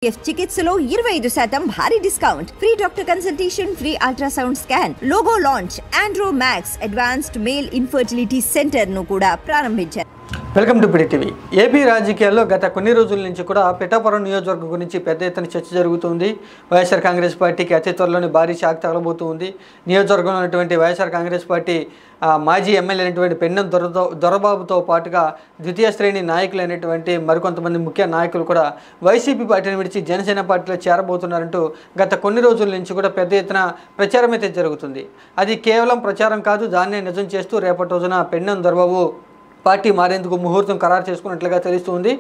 చికిత్సలో 25% భారీ discount, free doctor consultation, free ultrasound scan, logo launch, Andro max advanced male infertility centre ను కూడా ప్రారంభించారు. Welcome to PD TV. AP రాజకీయాల్లో గత కొన్ని రోజుల నుంచి కూడా పిఠాపురం నియోజకవర్గం గురించి పెద్ద ఎత్తున చర్చ జరుగుతుంది. వైఎస్ఆర్ కాంగ్రెస్ పార్టీకి అతి త్వరలోని భారీ షాక్ తగలబోతుంది. నియోజకవర్గంలో ఉన్నటువంటి వైఎస్ఆర్ కాంగ్రెస్ పార్టీ మాజీ ఎమ్మెల్యే అయినటువంటి పెన్నెం దొరబాబుతో పాటుగా ద్వితీయ శ్రేణి నాయకులైనటువంటి మరికొంతమంది ముఖ్య నాయకులు కూడా వైసీపీ పార్టీని విడిచి జనసేన పార్టీలో చేరబోతున్నారంటూ గత కొన్ని రోజుల నుంచి కూడా పెద్ద ఎత్తున ప్రచారం అయితే జరుగుతుంది. అది కేవలం ప్రచారం కాదు, దాన్నే నిజం చేస్తూ రేపటి రోజున పెన్నెం దొరబాబు పార్టీ మారేందుకు ముహూర్తం ఖరారు చేసుకున్నట్లుగా తెలుస్తుంది.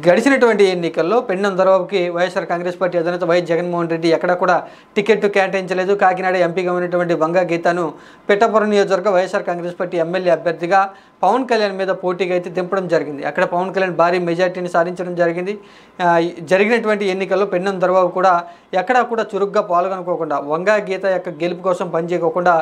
గడిచినటువంటి ఎన్నికల్లో పెన్నెం దొరబాబుకి వైఎస్ఆర్ కాంగ్రెస్ పార్టీ అధినేత వైఎస్ జగన్మోహన్ రెడ్డి ఎక్కడ కూడా టికెట్ కేటాయించలేదు. కాకినాడ ఎంపీగా ఉన్నటువంటి వంగా గీతను పిఠాపురం నియోజకవర్గ వైఎస్ఆర్ కాంగ్రెస్ పార్టీ ఎమ్మెల్యే అభ్యర్థిగా పవన్ కళ్యాణ్ మీద పోటీగా అయితే దింపడం జరిగింది. అక్కడ పవన్ కళ్యాణ్ భారీ మెజార్టీని సాధించడం జరిగింది. జరిగినటువంటి ఎన్నికల్లో పెన్నెం దొరబాబు కూడా ఎక్కడా కూడా చురుగ్గా పాల్గొనుకోకుండా, వంగా గీత యొక్క గెలుపు కోసం పనిచేయకోకుండా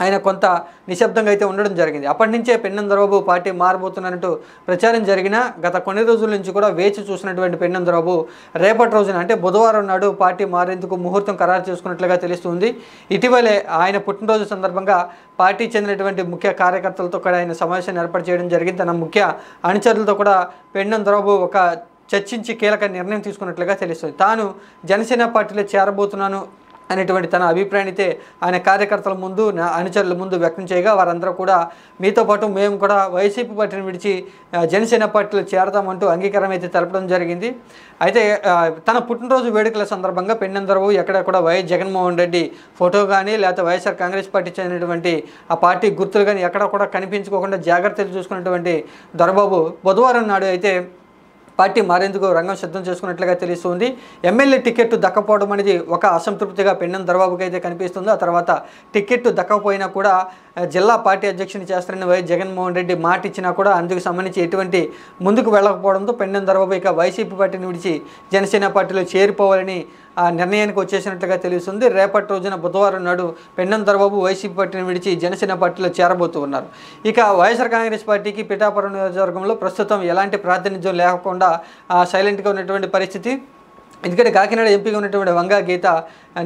ఆయన కొంత నిశ్శబ్దంగా అయితే ఉండడం జరిగింది. అప్పటి నుంచే పెన్నెం దొరబాబు పార్టీ మారబోతున్నట్టు ప్రచారం జరిగిన గత కొన్ని రోజుల నుంచి కూడా వేచి చూసినటువంటి పెన్నెం దొరబాబు రేపటి రోజున అంటే బుధవారం నాడు పార్టీ మారేందుకు ముహూర్తం ఖరారు చేసుకున్నట్లుగా తెలుస్తుంది. ఇటీవలే ఆయన పుట్టినరోజు సందర్భంగా పార్టీ చెందినటువంటి ముఖ్య కార్యకర్తలతో కూడా ఆయన సమావేశాన్ని ఏర్పాటు చేయడం జరిగింది. తన ముఖ్య అనుచరులతో కూడా పెన్నెం దొరబాబు ఒక చర్చించి కీలక నిర్ణయం తీసుకున్నట్లుగా తెలుస్తుంది. తాను జనసేన పార్టీలో చేరబోతున్నాను అనేటువంటి తన అభిప్రాయాన్ని అయితే ఆయన కార్యకర్తల ముందు, అనుచరుల ముందు వ్యక్తం చేయగా వారందరూ కూడా మీతో పాటు మేము కూడా వైసీపీ పార్టీని విడిచి జనసేన పార్టీలో చేరతామంటూ అంగీకారం అయితే తెలపడం జరిగింది. అయితే తన పుట్టినరోజు వేడుకల సందర్భంగా పెన్నెం దొరబాబు ఎక్కడ కూడా వైఎస్ జగన్మోహన్ రెడ్డి ఫోటో కానీ లేకపోతే వైఎస్ఆర్ కాంగ్రెస్ పార్టీ చెందినటువంటి ఆ పార్టీ గుర్తులు కానీ ఎక్కడ కూడా కనిపించుకోకుండా జాగ్రత్తలు చూసుకున్నటువంటి దొరబాబు బుధవారం నాడు అయితే పార్టీ మారేందుకు రంగం సిద్ధం చేసుకున్నట్లుగా తెలుస్తుంది. ఎమ్మెల్యే టికెట్ దక్కపోవడం అనేది ఒక అసంతృప్తిగా పెన్నెం దొరబాబుకి అయితే కనిపిస్తుంది. ఆ తర్వాత టికెట్ దక్కకపోయినా కూడా జిల్లా పార్టీ అధ్యక్షుని చేస్తారని వైఎస్ జగన్మోహన్ రెడ్డి మాట ఇచ్చినా కూడా అందుకు సంబంధించి ఎటువంటి ముందుకు వెళ్ళకపోవడంతో పెన్నెం దొరబాబు ఇక వైసీపీ పార్టీని విడిచి జనసేన పార్టీలో చేరిపోవాలని ఆ నిర్ణయానికి వచ్చేసినట్లుగా తెలుస్తుంది. రేపటి రోజున బుధవారం నాడు పెన్నెం దొరబాబు వైసీపీ పార్టీని విడిచి జనసేన పార్టీలో చేరబోతూ ఉన్నారు. ఇక వైఎస్ఆర్ కాంగ్రెస్ పార్టీకి పిఠాపురం నియోజకవర్గంలో ప్రస్తుతం ఎలాంటి ప్రాతినిధ్యం లేకుండా సైలెంట్గా ఉన్నటువంటి పరిస్థితి. ఎందుకంటే కాకినాడ ఎంపీగా ఉన్నటువంటి వంగా గీత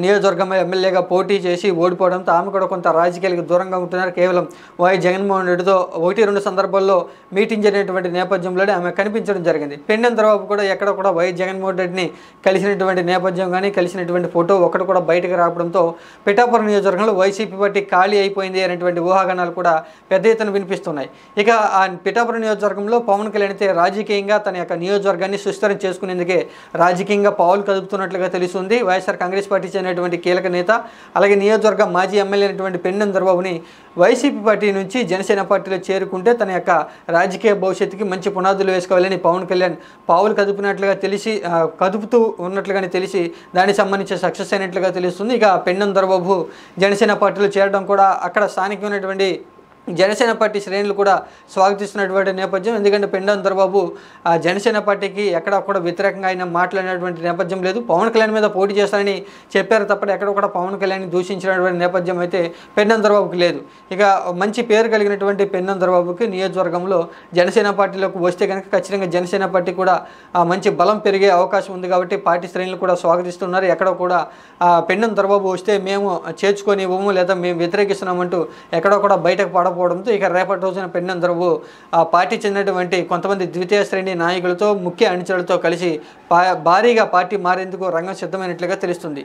నియోజకవర్గం ఎమ్మెల్యేగా పోటీ చేసి ఓడిపోవడంతో ఆమె కూడా కొంత రాజకీయాలకు దూరంగా ఉంటున్నారు. కేవలం వైఎస్ జగన్మోహన్ రెడ్డితో 1-2 సందర్భాల్లో మీటింగ్ జరిగినటువంటి నేపథ్యంలోనే ఆమె కనిపించడం జరిగింది. పెన్నెం దొరబాబు కూడా ఎక్కడ కూడా వైఎస్ జగన్మోహన్ రెడ్డిని కలిసినటువంటి నేపథ్యం కానీ కలిసినటువంటి ఫోటో ఒకటి కూడా బయటకు రావడంతో పిఠాపురం నియోజకవర్గంలో వైసీపీ పార్టీ ఖాళీ అయిపోయింది అనేటువంటి ఊహాగానాలు కూడా పెద్ద ఎత్తున వినిపిస్తున్నాయి. ఇక ఆ పిఠాపురం నియోజకవర్గంలో పవన్ కళ్యాణ్ అయితే రాజకీయంగా తన యొక్క నియోజకవర్గాన్ని సుస్థిరం చేసుకునేందుకే రాజకీయంగా పావులు కదుపుతున్నట్లుగా తెలుస్తుంది. వైఎస్ఆర్ కాంగ్రెస్ పార్టీ చెందినటువంటి కీలక నేత అలాగే నియోజకవర్గ మాజీ ఎమ్మెల్యే అయినటువంటి పెన్నెం దొరబాబుని వైసీపీ పార్టీ నుంచి జనసేన పార్టీలో చేరుకుంటే తన యొక్క రాజకీయ భవిష్యత్తుకి మంచి పునాదులు వేసుకోవాలని పవన్ కళ్యాణ్ పావులు కదుపుతూ ఉన్నట్లుగానే తెలిసి దానికి సంబంధించి సక్సెస్ అయినట్లుగా తెలుస్తుంది. ఇక పెన్నెం దొరబాబు జనసేన పార్టీలో చేరడం కూడా అక్కడ స్థానికమైనటువంటి జనసేన పార్టీ శ్రేణులు కూడా స్వాగతిస్తున్నటువంటి నేపథ్యం. ఎందుకంటే పెన్నెం దొరబాబు జనసేన పార్టీకి ఎక్కడ కూడా వ్యతిరేకంగా ఆయన మాట్లాడినటువంటి నేపథ్యం లేదు. పవన్ కళ్యాణ్ మీద పోటీ చేస్తారని చెప్పారు తప్ప ఎక్కడ కూడా పవన్ కళ్యాణ్ దూషించినటువంటి నేపథ్యం అయితే పెన్నెం దొరబాబుకి లేదు. ఇక మంచి పేరు కలిగినటువంటి పెన్నెం దొరబాబుకి నియోజకవర్గంలో జనసేన పార్టీలోకి వస్తే కనుక ఖచ్చితంగా జనసేన పార్టీ కూడా మంచి బలం పెరిగే అవకాశం ఉంది. కాబట్టి పార్టీ శ్రేణులు కూడా స్వాగతిస్తున్నారు. ఎక్కడ కూడా పెన్నెం దొరబాబు వస్తే మేము చేర్చుకొని ఇవ్వము లేదా మేము వ్యతిరేకిస్తున్నామంటూ ఎక్కడో కూడా బయటకు పడకపోవడంతో ఇక రేపటి రోజున పెన్నెం దొరబాబు పార్టీ చెందినటువంటి కొంతమంది ద్వితీయ శ్రేణి నాయకులతో ముఖ్య అనుచరులతో కలిసి భారీగా పార్టీ మారేందుకు రంగం సిద్ధమైనట్లుగా తెలుస్తుంది.